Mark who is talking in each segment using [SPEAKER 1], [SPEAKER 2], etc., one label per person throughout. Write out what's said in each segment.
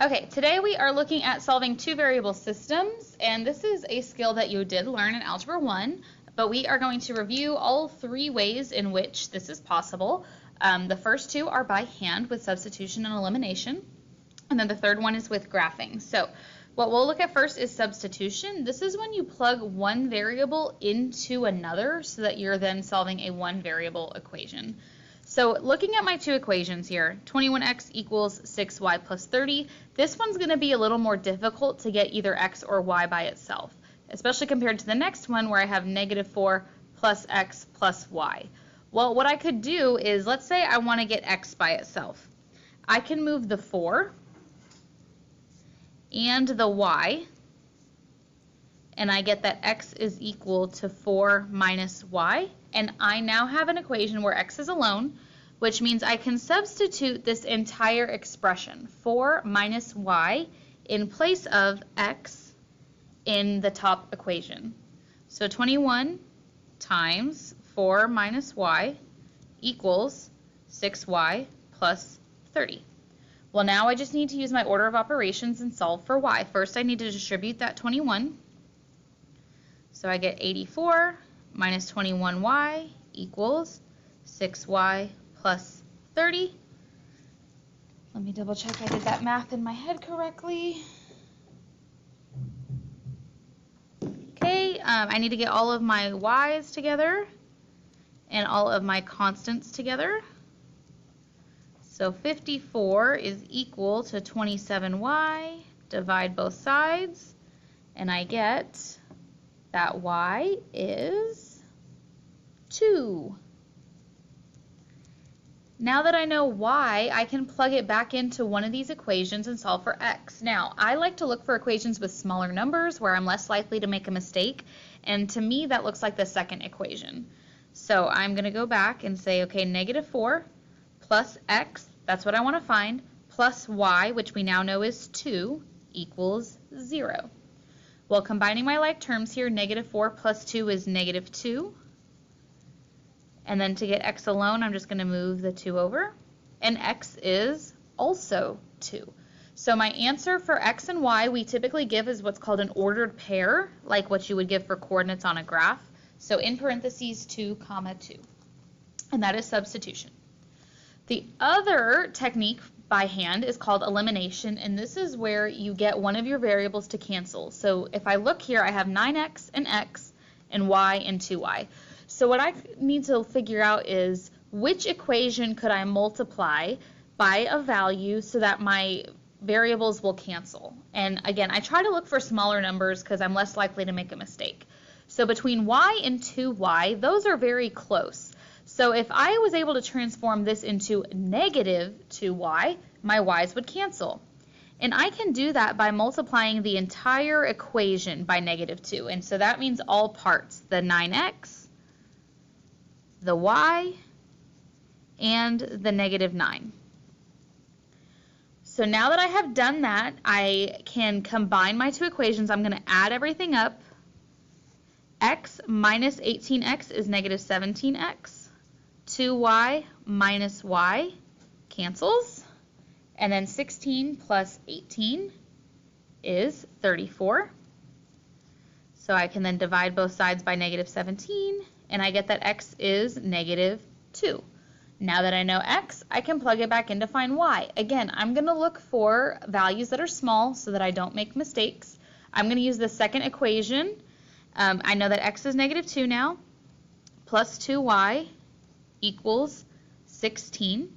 [SPEAKER 1] Okay, today we are looking at solving two variable systems, and this is a skill that you did learn in Algebra 1, but we are going to review all three ways in which this is possible. The first two are by hand with substitution and elimination, and then the third one is with graphing. So what we'll look at first is substitution. This is when you plug one variable into another so that you're then solving a one variable equation. So looking at my two equations here, 21x equals 6y plus 30, this one's going to be a little more difficult to get either x or y by itself, especially compared to the next one where I have negative 4 plus x plus y. Well, what I could do is, let's say I want to get x by itself. I can move the 4 and the y, and I get that x is equal to 4 minus y. And I now have an equation where x is alone, which means I can substitute this entire expression, 4 minus y, in place of x in the top equation. So 21 times 4 minus y equals 6y plus 30. Well, now I just need to use my order of operations and solve for y. First, I need to distribute that 21. So I get 84 minus 21y equals 6y plus 30. Let me double check I did that math in my head correctly. Okay, I need to get all of my y's together and all of my constants together. So 54 is equal to 27y, divide both sides, and I get that y is 2. Now that I know y, I can plug it back into one of these equations and solve for x. Now, I like to look for equations with smaller numbers where I'm less likely to make a mistake, and to me that looks like the second equation. So I'm going to go back and say, okay, negative 4 plus x, that's what I want to find, plus y, which we now know is 2, equals 0. Well, combining my like terms here, negative 4 plus 2 is negative 2. And then to get x alone, I'm just going to move the 2 over. And x is also 2. So my answer for x and y we typically give is what's called an ordered pair, like what you would give for coordinates on a graph. So in parentheses 2, comma 2. And that is substitution. The other technique by hand is called elimination, and this is where you get one of your variables to cancel. So if I look here, I have 9x and y and 2y. So what I need to figure out is which equation could I multiply by a value so that my variables will cancel. And again, I try to look for smaller numbers because I'm less likely to make a mistake. So between y and 2y, those are very close. So if I was able to transform this into negative 2y, my y's would cancel. And I can do that by multiplying the entire equation by negative 2. And so that means all parts, the 9x, the y, and the negative 9. So now that I have done that, I can combine my two equations. I'm going to add everything up. X minus 18x is negative 17x. 2y minus y cancels, and then 16 plus 18 is 34. So I can then divide both sides by negative 17, and I get that x is negative 2. Now that I know x, I can plug it back in to find y. Again, I'm going to look for values that are small so that I don't make mistakes. I'm going to use the second equation. I know that x is negative 2 now, plus 2y equals 16.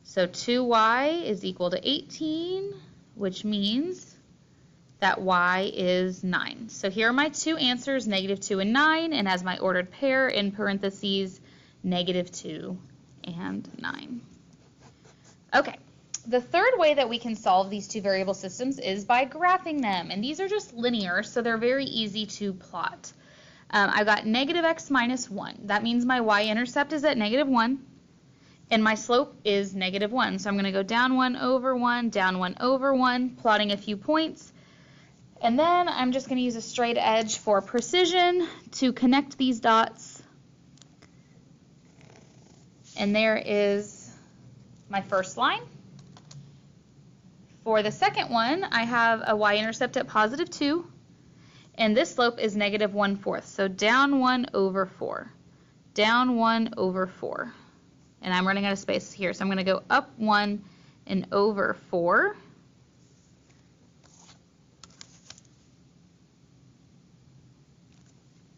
[SPEAKER 1] So 2y is equal to 18, which means that y is 9. So here are my two answers, negative 2 and 9, and as my ordered pair in parentheses, negative 2 and 9. Okay, the third way that we can solve these two variable systems is by graphing them, and these are just linear, so they're very easy to plot. I've got negative x minus 1. That means my y-intercept is at negative 1, and my slope is negative 1. So I'm going to go down 1 over 1, down 1 over 1, plotting a few points. And then I'm just going to use a straight edge for precision to connect these dots. And there is my first line. For the second one, I have a y-intercept at positive 2, and this slope is negative 1/4. So down 1 over 4. Down 1 over 4. And I'm running out of space here, so I'm going to go up 1 and over 4.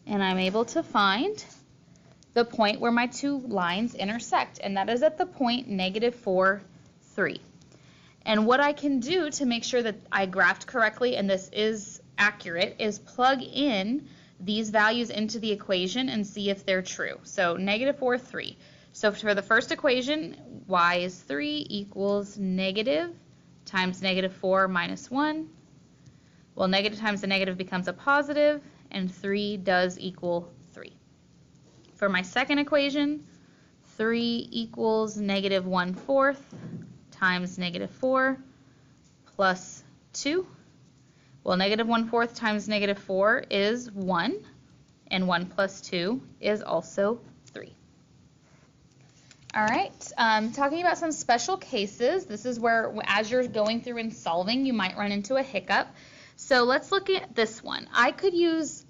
[SPEAKER 1] And I'm able to find the point where my two lines intersect, and that is at the point negative 4, 3. And what I can do to make sure that I graphed correctly and this is accurate is plug in these values into the equation and see if they're true. So negative 4, 3. So for the first equation, y is 3 equals negative times negative 4 minus 1. Well, negative times a negative becomes a positive, and 3 does equal 3. For my second equation, 3 equals negative 1/4 times negative 4 plus 2. Well, negative 1/4 times negative 4 is 1, and 1 plus 2 is also 3. All right, talking about some special cases. This is where, as you're going through and solving, you might run into a hiccup. So let's look at this one. I could use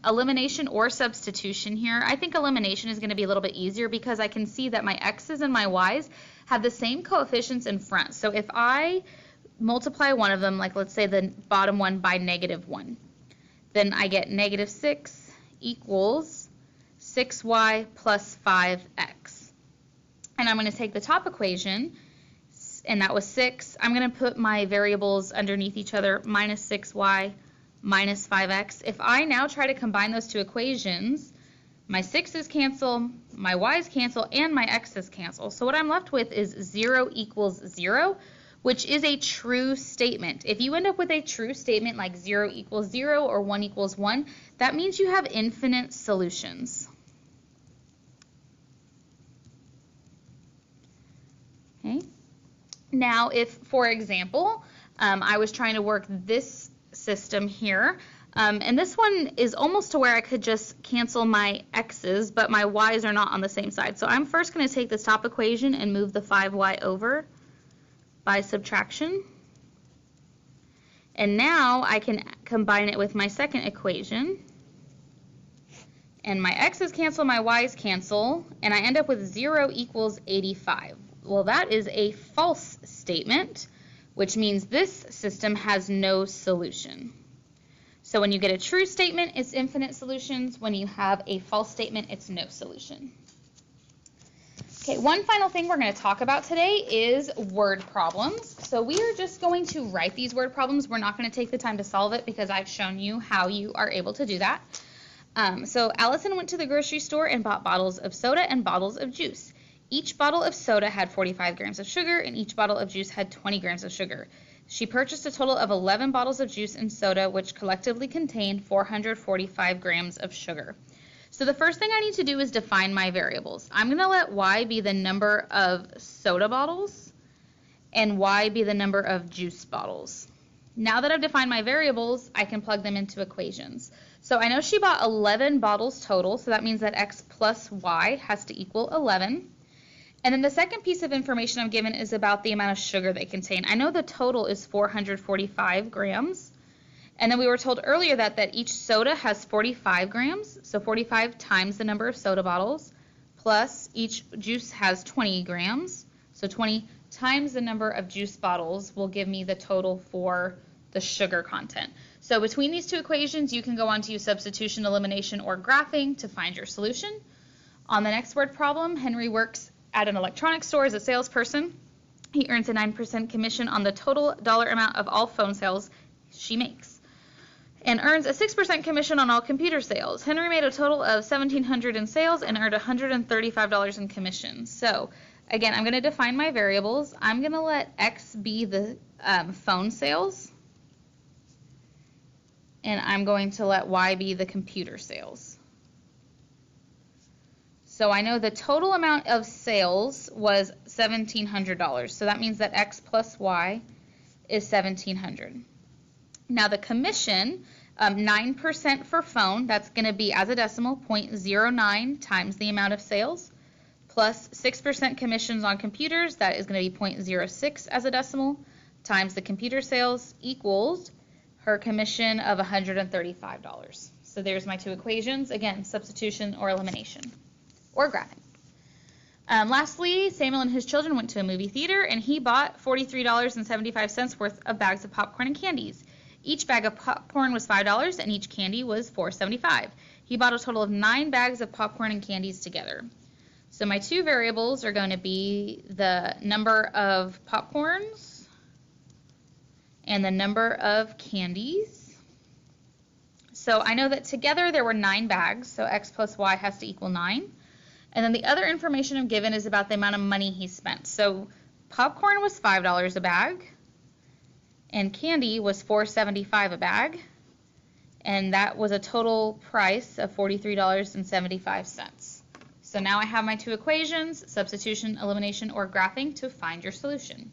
[SPEAKER 1] elimination or substitution here. I think elimination is going to be a little bit easier because I can see that my x's and my y's have the same coefficients in front. So if I multiply one of them, like let's say the bottom one by negative 1, then I get negative 6 equals 6y plus 5x. And I'm going to take the top equation, and that was 6. I'm going to put my variables underneath each other, minus 6y minus 5x. If I now try to combine those two equations, my 6's cancel, my y's cancel, and my x's cancel. So what I'm left with is 0 equals 0, which is a true statement. If you end up with a true statement like 0 equals 0 or 1 equals 1, that means you have infinite solutions. Okay. Now, if, for example, I was trying to work this system here, and this one is almost to where I could just cancel my x's, but my y's are not on the same side. So I'm first going to take this top equation and move the 5y over by subtraction. And now I can combine it with my second equation. And my x's cancel, my y's cancel, and I end up with 0 equals 85. Well, that is a false statement, which means this system has no solution. So when you get a true statement, it's infinite solutions. When you have a false statement, it's no solution. Okay, one final thing we're going to talk about today is word problems. So we are just going to write these word problems. We're not going to take the time to solve it because I've shown you how you are able to do that. So Allison went to the grocery store and bought bottles of soda and bottles of juice. Each bottle of soda had 45 grams of sugar, and each bottle of juice had 20 grams of sugar. She purchased a total of 11 bottles of juice and soda, which collectively contained 445 grams of sugar. So the first thing I need to do is define my variables. I'm going to let y be the number of soda bottles, and y be the number of juice bottles. Now that I've defined my variables, I can plug them into equations. So I know she bought 11 bottles total, so that means that x plus y has to equal 11. And then the second piece of information I'm given is about the amount of sugar they contain. I know the total is 445 grams. And then we were told earlier that each soda has 45 grams, so 45 times the number of soda bottles, plus each juice has 20 grams, so 20 times the number of juice bottles will give me the total for the sugar content. So between these two equations, you can go on to use substitution, elimination, or graphing to find your solution. On the next word problem, Henry works at an electronics store as a salesperson. He earns a 9% commission on the total dollar amount of all phone sales she makes, and earns a 6% commission on all computer sales. Henry made a total of $1,700 in sales and earned $135 in commission. So again, I'm going to define my variables. I'm going to let X be the phone sales, and I'm going to let Y be the computer sales. So I know the total amount of sales was $1,700. So that means that X plus Y is $1,700. Now the commission, 9% for phone, that's going to be as a decimal, 0.09 times the amount of sales, plus 6% commissions on computers, that is going to be 0.06 as a decimal, times the computer sales equals her commission of $135. So there's my two equations. Again, substitution or elimination or graphing. Lastly, Samuel and his children went to a movie theater and he bought $43.75 worth of bags of popcorn and candies. Each bag of popcorn was $5 and each candy was $4.75. He bought a total of 9 bags of popcorn and candies together. So my two variables are going to be the number of popcorns and the number of candies. So I know that together there were 9 bags, so x plus y has to equal 9. And then the other information I'm given is about the amount of money he spent. So popcorn was $5 a bag, and candy was $4.75 a bag, and that was a total price of $43.75. So now I have my two equations, substitution, elimination, or graphing, to find your solution.